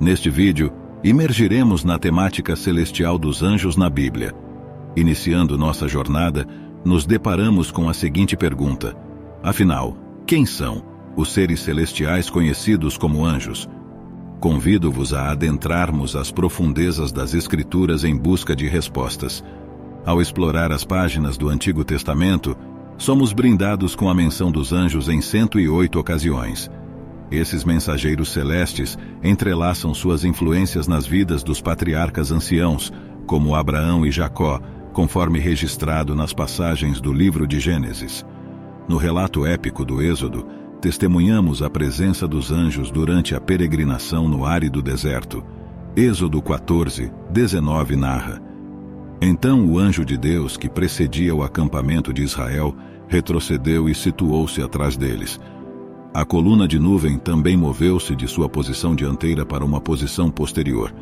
Neste vídeo, imergiremos na temática celestial dos anjos na Bíblia. Iniciando nossa jornada, nos deparamos com a seguinte pergunta: afinal, quem são os seres celestiais conhecidos como anjos? Convido-vos a adentrarmos as profundezas das Escrituras em busca de respostas. Ao explorar as páginas do Antigo Testamento, somos brindados com a menção dos anjos em 108 ocasiões. Esses mensageiros celestes entrelaçam suas influências nas vidas dos patriarcas anciãos, como Abraão e Jacó, conforme registrado nas passagens do livro de Gênesis. No relato épico do Êxodo, testemunhamos a presença dos anjos durante a peregrinação no árido deserto. Êxodo 14:19 narra: Então o anjo de Deus que precedia o acampamento de Israel retrocedeu e situou-se atrás deles. A coluna de nuvem também moveu-se de sua posição dianteira para uma posição posterior.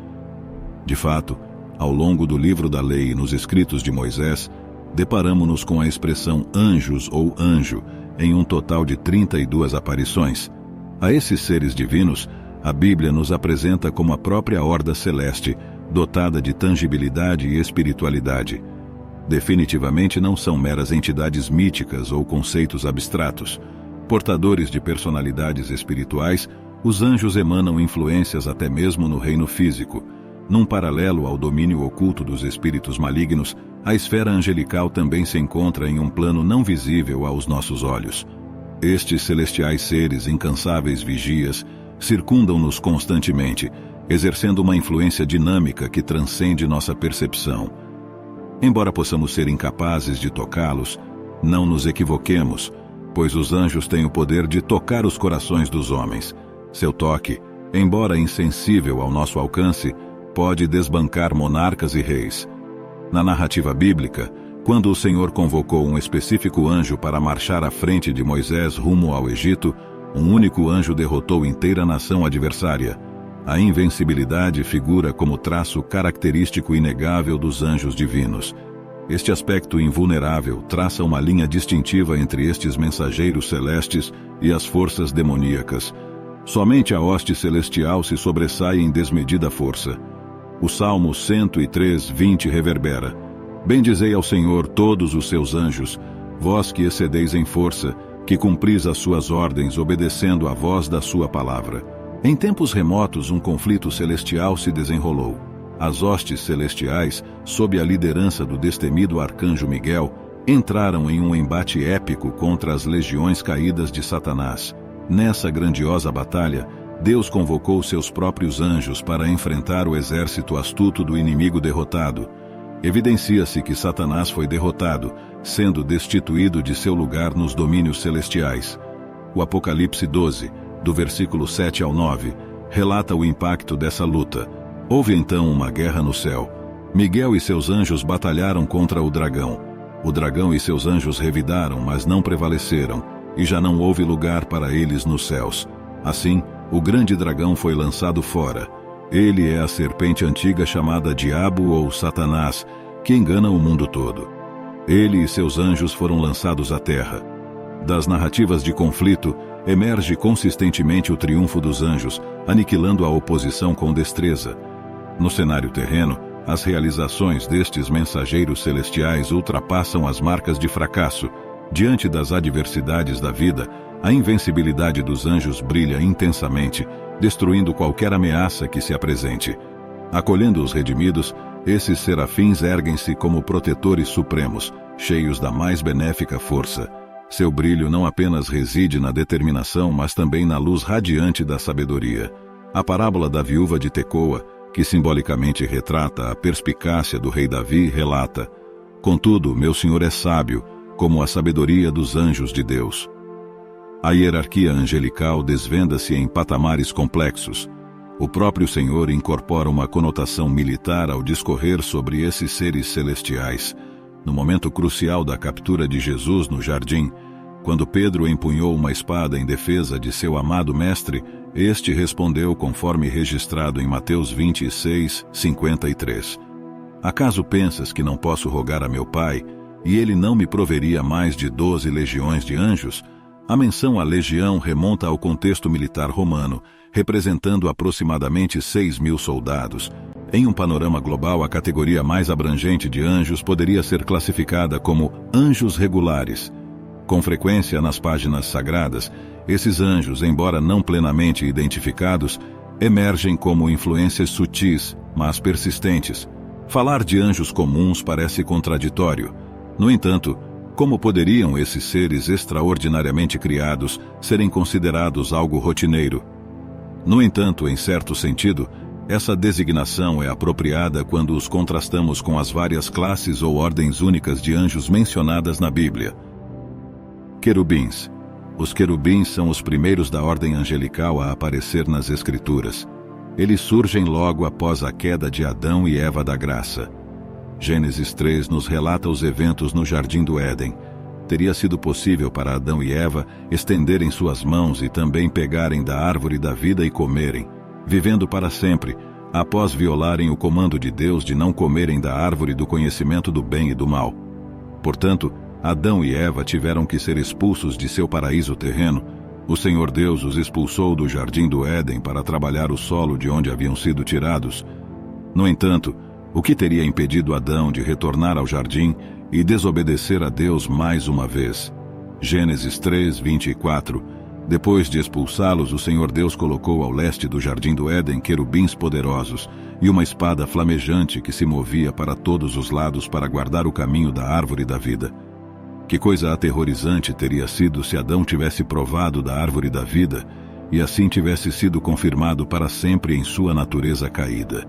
De fato, ao longo do livro da lei e nos escritos de Moisés, deparamo-nos com a expressão anjos ou anjo em um total de 32 aparições. A esses seres divinos, a Bíblia nos apresenta como a própria horda celeste, dotada de tangibilidade e espiritualidade. Definitivamente não são meras entidades míticas ou conceitos abstratos. Portadores de personalidades espirituais, os anjos emanam influências até mesmo no reino físico. Num paralelo ao domínio oculto dos espíritos malignos, a esfera angelical também se encontra em um plano não visível aos nossos olhos. Estes celestiais seres, incansáveis vigias, circundam-nos constantemente, exercendo uma influência dinâmica que transcende nossa percepção. Embora possamos ser incapazes de tocá-los, não nos equivoquemos, pois os anjos têm o poder de tocar os corações dos homens. Seu toque, embora insensível ao nosso alcance, pode desbancar monarcas e reis. Na narrativa bíblica, quando o Senhor convocou um específico anjo para marchar à frente de Moisés rumo ao Egito, um único anjo derrotou inteira nação adversária. A invencibilidade figura como traço característico inegável dos anjos divinos. Este aspecto invulnerável traça uma linha distintiva entre estes mensageiros celestes e as forças demoníacas. Somente a hoste celestial se sobressai em desmedida força. O Salmo 103:20 reverbera: Bendizei ao Senhor todos os seus anjos, vós que excedeis em força, que cumpris as suas ordens obedecendo à voz da sua palavra. Em tempos remotos um conflito celestial se desenrolou. As hostes celestiais, sob a liderança do destemido arcanjo Miguel, entraram em um embate épico contra as legiões caídas de Satanás. Nessa grandiosa batalha, Deus convocou seus próprios anjos para enfrentar o exército astuto do inimigo derrotado. Evidencia-se que Satanás foi derrotado, sendo destituído de seu lugar nos domínios celestiais. O Apocalipse 12, do versículo 7 ao 9, relata o impacto dessa luta. Houve então uma guerra no céu. Miguel e seus anjos batalharam contra o dragão. O dragão e seus anjos revidaram, mas não prevaleceram, e já não houve lugar para eles nos céus. Assim, o grande dragão foi lançado fora. Ele é a serpente antiga chamada Diabo ou Satanás, que engana o mundo todo. Ele e seus anjos foram lançados à terra. Das narrativas de conflito, emerge consistentemente o triunfo dos anjos, aniquilando a oposição com destreza. No cenário terreno, as realizações destes mensageiros celestiais ultrapassam as marcas de fracasso. Diante das adversidades da vida, a invencibilidade dos anjos brilha intensamente, destruindo qualquer ameaça que se apresente. Acolhendo os redimidos, esses serafins erguem-se como protetores supremos, cheios da mais benéfica força. Seu brilho não apenas reside na determinação, mas também na luz radiante da sabedoria. A parábola da viúva de Tecoa, que simbolicamente retrata a perspicácia do rei Davi, relata: Contudo, meu Senhor é sábio, como a sabedoria dos anjos de Deus. A hierarquia angelical desvenda-se em patamares complexos. O próprio Senhor incorpora uma conotação militar ao discorrer sobre esses seres celestiais. No momento crucial da captura de Jesus no jardim, quando Pedro empunhou uma espada em defesa de seu amado mestre, este respondeu conforme registrado em Mateus 26:53. Acaso pensas que não posso rogar a meu Pai, e ele não me proveria mais de 12 legiões de anjos? A menção à legião remonta ao contexto militar romano, representando aproximadamente 6.000 soldados. Em um panorama global, a categoria mais abrangente de anjos poderia ser classificada como anjos regulares. Com frequência, nas páginas sagradas, esses anjos, embora não plenamente identificados, emergem como influências sutis, mas persistentes. Falar de anjos comuns parece contraditório. No entanto, como poderiam esses seres extraordinariamente criados serem considerados algo rotineiro? No entanto, em certo sentido, essa designação é apropriada quando os contrastamos com as várias classes ou ordens únicas de anjos mencionadas na Bíblia. Querubins. Os querubins são os primeiros da ordem angelical a aparecer nas Escrituras. Eles surgem logo após a queda de Adão e Eva da graça. Gênesis 3 nos relata os eventos no Jardim do Éden. Teria sido possível para Adão e Eva estenderem suas mãos e também pegarem da árvore da vida e comerem, vivendo para sempre, após violarem o comando de Deus de não comerem da árvore do conhecimento do bem e do mal. Portanto, Adão e Eva tiveram que ser expulsos de seu paraíso terreno. O Senhor Deus os expulsou do Jardim do Éden para trabalhar o solo de onde haviam sido tirados. No entanto, o que teria impedido Adão de retornar ao jardim e desobedecer a Deus mais uma vez? Gênesis 3, 24. Depois de expulsá-los, o Senhor Deus colocou ao leste do Jardim do Éden querubins poderosos e uma espada flamejante que se movia para todos os lados para guardar o caminho da árvore da vida. Que coisa aterrorizante teria sido se Adão tivesse provado da árvore da vida e assim tivesse sido confirmado para sempre em sua natureza caída.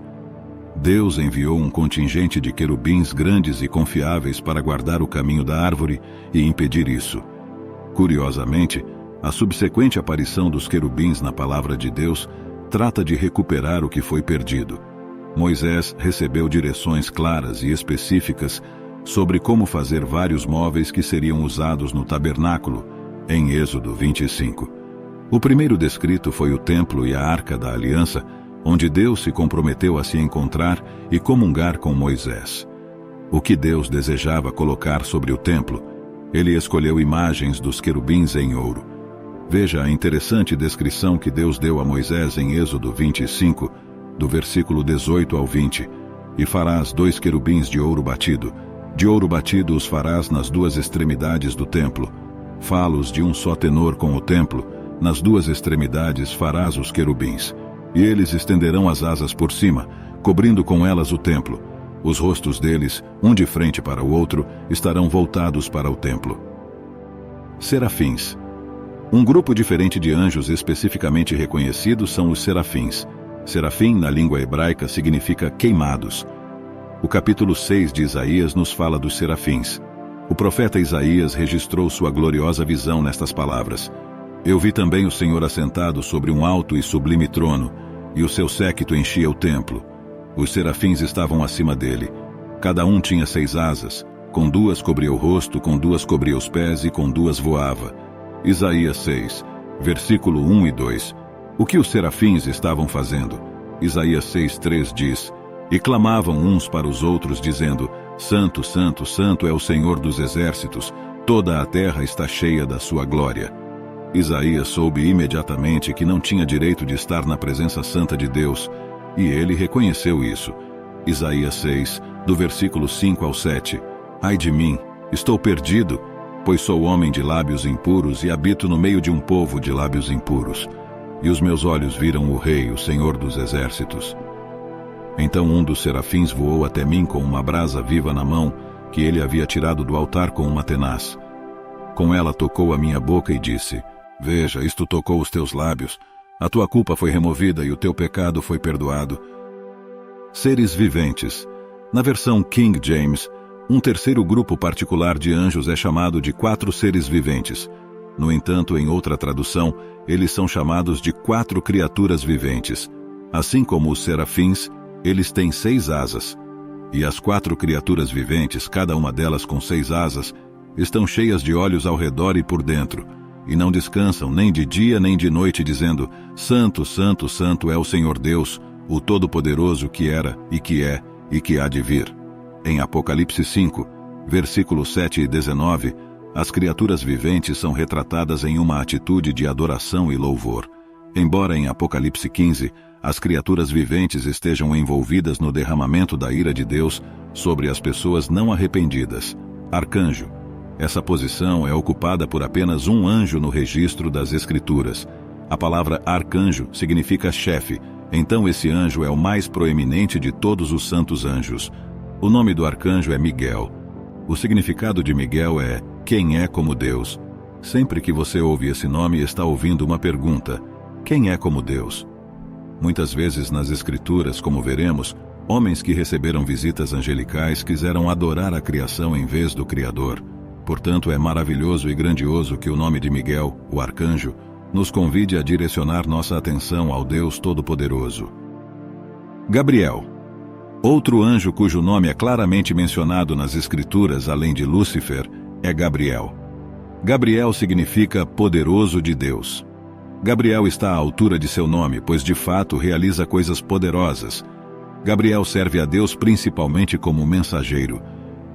Deus enviou um contingente de querubins grandes e confiáveis para guardar o caminho da árvore e impedir isso. Curiosamente, a subsequente aparição dos querubins na palavra de Deus trata de recuperar o que foi perdido. Moisés recebeu direções claras e específicas sobre como fazer vários móveis que seriam usados no tabernáculo, em Êxodo 25. O primeiro descrito foi o templo e a arca da aliança, onde Deus se comprometeu a se encontrar e comungar com Moisés. O que Deus desejava colocar sobre o templo? Ele escolheu imagens dos querubins em ouro. Veja a interessante descrição que Deus deu a Moisés em Êxodo 25, do versículo 18 ao 20. E farás 2 querubins de ouro batido. De ouro batido os farás nas 2 extremidades do templo. Falos de um só tenor com o templo. Nas 2 extremidades farás os querubins. E eles estenderão as asas por cima, cobrindo com elas o templo. Os rostos deles, um de frente para o outro, estarão voltados para o templo. Serafins. Um grupo diferente de anjos especificamente reconhecidos são os serafins. Serafim, na língua hebraica, significa queimados. O capítulo 6 de Isaías nos fala dos serafins. O profeta Isaías registrou sua gloriosa visão nestas palavras: Eu vi também o Senhor assentado sobre um alto e sublime trono, e o seu séquito enchia o templo. Os serafins estavam acima dele. Cada um tinha 6 asas. Com 2 cobria o rosto, com 2 cobria os pés e com 2 voava. Isaías 6, versículo 1 e 2. O que os serafins estavam fazendo? Isaías 6:3 diz: E clamavam uns para os outros, dizendo: Santo, Santo, Santo é o Senhor dos exércitos, toda a terra está cheia da sua glória. Isaías soube imediatamente que não tinha direito de estar na presença santa de Deus, e ele reconheceu isso. Isaías 6, do versículo 5 ao 7. Ai de mim, estou perdido, pois sou homem de lábios impuros e habito no meio de um povo de lábios impuros. E os meus olhos viram o Rei, o Senhor dos exércitos. Então um dos serafins voou até mim com uma brasa viva na mão, que ele havia tirado do altar com uma tenaz. Com ela tocou a minha boca e disse: Veja, isto tocou os teus lábios. A tua culpa foi removida e o teu pecado foi perdoado. Seres viventes. Na versão King James, um terceiro grupo particular de anjos é chamado de 4 seres viventes. No entanto, em outra tradução, eles são chamados de 4 criaturas viventes. Assim como os serafins, eles têm 6 asas. E as 4 criaturas viventes, cada uma delas com 6 asas, estão cheias de olhos ao redor e por dentro, e não descansam nem de dia nem de noite, dizendo: Santo, Santo, Santo é o Senhor Deus, o Todo-Poderoso, que era, e que há de vir. Em Apocalipse 5, versículos 7 e 19, as criaturas viventes são retratadas em uma atitude de adoração e louvor. Embora em Apocalipse 15 as criaturas viventes estejam envolvidas no derramamento da ira de Deus sobre as pessoas não arrependidas. Arcanjo. Essa posição é ocupada por apenas um anjo no registro das Escrituras. A palavra arcanjo significa chefe, então esse anjo é o mais proeminente de todos os santos anjos. O nome do arcanjo é Miguel. O significado de Miguel é quem é como Deus. Sempre que você ouve esse nome, está ouvindo uma pergunta: quem é como Deus? Muitas vezes nas Escrituras, como veremos, homens que receberam visitas angelicais quiseram adorar a criação em vez do Criador. Portanto, é maravilhoso e grandioso que o nome de Miguel, o arcanjo, nos convide a direcionar nossa atenção ao Deus Todo-Poderoso. Gabriel. Outro anjo cujo nome é claramente mencionado nas Escrituras, além de Lúcifer, é Gabriel. Gabriel significa poderoso de Deus. Gabriel está à altura de seu nome, pois de fato realiza coisas poderosas. Gabriel serve a Deus principalmente como mensageiro.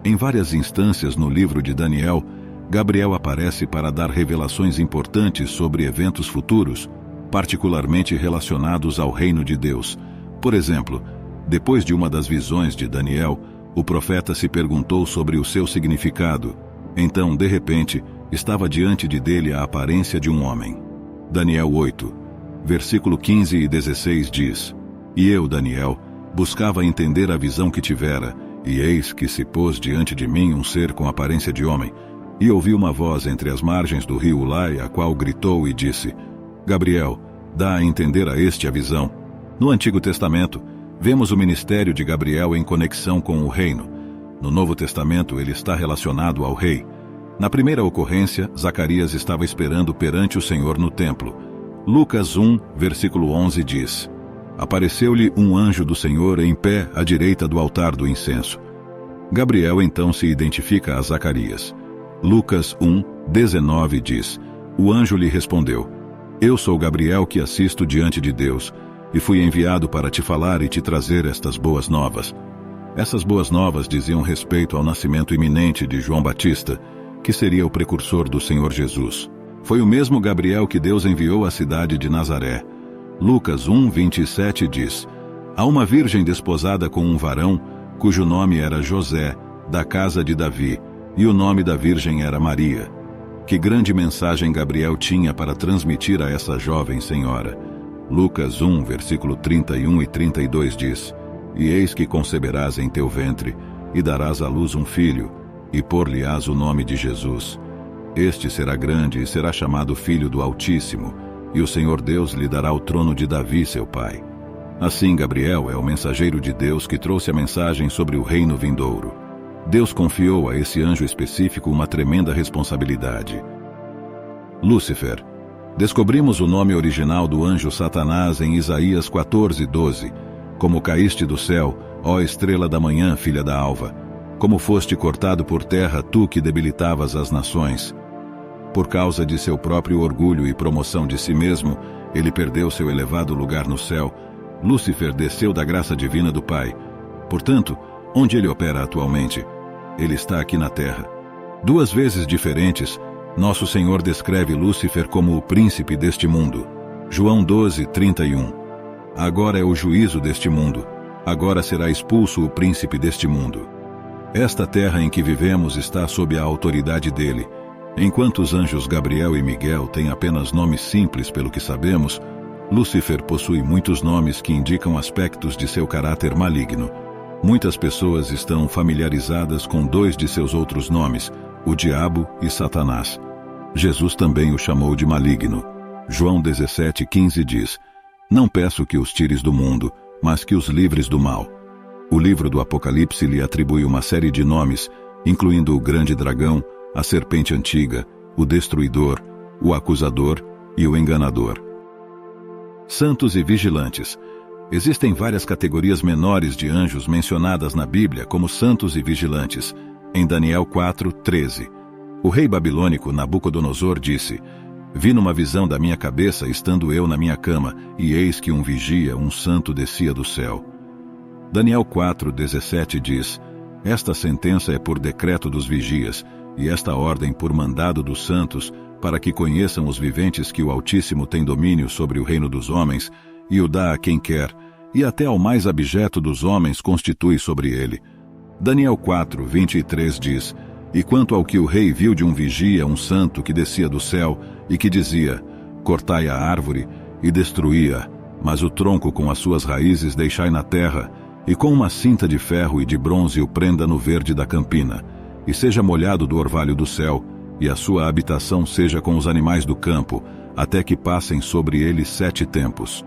Em várias instâncias no livro de Daniel, Gabriel aparece para dar revelações importantes sobre eventos futuros, particularmente relacionados ao reino de Deus. Por exemplo, depois de uma das visões de Daniel, o profeta se perguntou sobre o seu significado. Então, de repente, estava diante dele a aparência de um homem. Daniel 8, versículo 15 e 16 diz: E eu, Daniel, buscava entender a visão que tivera, e eis que se pôs diante de mim um ser com aparência de homem, e ouvi uma voz entre as margens do rio Ulai, a qual gritou e disse: Gabriel, dá a entender a este a visão. No Antigo Testamento, vemos o ministério de Gabriel em conexão com o reino. No Novo Testamento, ele está relacionado ao rei. Na primeira ocorrência, Zacarias estava esperando perante o Senhor no templo. Lucas 1, versículo 11 diz: Apareceu-lhe um anjo do Senhor em pé à direita do altar do incenso. Gabriel então se identifica a Zacarias. Lucas 1, 19 diz: O anjo lhe respondeu: Eu sou Gabriel que assisto diante de Deus, e fui enviado para te falar e te trazer estas boas novas. Essas boas novas diziam respeito ao nascimento iminente de João Batista, que seria o precursor do Senhor Jesus. Foi o mesmo Gabriel que Deus enviou à cidade de Nazaré. Lucas 1, 27 diz: Há uma virgem desposada com um varão, cujo nome era José, da casa de Davi, e o nome da virgem era Maria. Que grande mensagem Gabriel tinha para transmitir a essa jovem senhora. Lucas 1, versículo 31 e 32 diz: E eis que conceberás em teu ventre, e darás à luz um filho, e pôr-lhe-ás o nome de Jesus. Este será grande e será chamado Filho do Altíssimo, e o Senhor Deus lhe dará o trono de Davi, seu pai. Assim, Gabriel é o mensageiro de Deus que trouxe a mensagem sobre o reino vindouro. Deus confiou a esse anjo específico uma tremenda responsabilidade. Lúcifer. Descobrimos o nome original do anjo Satanás em Isaías 14, 12. Como caíste do céu, ó estrela da manhã, filha da alva. Como foste cortado por terra, tu que debilitavas as nações. Por causa de seu próprio orgulho e promoção de si mesmo, ele perdeu seu elevado lugar no céu. Lúcifer desceu da graça divina do Pai. Portanto, onde ele opera atualmente? Ele está aqui na terra. Duas vezes diferentes, nosso Senhor descreve Lúcifer como o príncipe deste mundo. João 12, 31. Agora é o juízo deste mundo. Agora será expulso o príncipe deste mundo. Esta terra em que vivemos está sob a autoridade dele. Enquanto os anjos Gabriel e Miguel têm apenas nomes simples pelo que sabemos, Lúcifer possui muitos nomes que indicam aspectos de seu caráter maligno. Muitas pessoas estão familiarizadas com dois de seus outros nomes, o Diabo e Satanás. Jesus também o chamou de maligno. João 17, 15 diz: Não peço que os tires do mundo, mas que os livres do mal. O livro do Apocalipse lhe atribui uma série de nomes, incluindo o grande dragão, a serpente antiga, o destruidor, o acusador e o enganador. Santos e vigilantes. Existem várias categorias menores de anjos mencionadas na Bíblia como santos e vigilantes. Em Daniel 4, 13. O rei babilônico Nabucodonosor disse: Vi numa visão da minha cabeça, estando eu na minha cama, e eis que um vigia, um santo, descia do céu. Daniel 4, 17 diz: Esta sentença é por decreto dos vigias, e esta ordem por mandado dos santos, para que conheçam os viventes que o Altíssimo tem domínio sobre o reino dos homens, e o dá a quem quer, e até ao mais abjeto dos homens constitui sobre ele. Daniel 4, 23 diz: E quanto ao que o rei viu de um vigia, um santo que descia do céu, e que dizia: Cortai a árvore, e destruí-a, mas o tronco com as suas raízes deixai na terra, e com uma cinta de ferro e de bronze o prenda no verde da campina, e seja molhado do orvalho do céu, e a sua habitação seja com os animais do campo, até que passem sobre ele 7 tempos.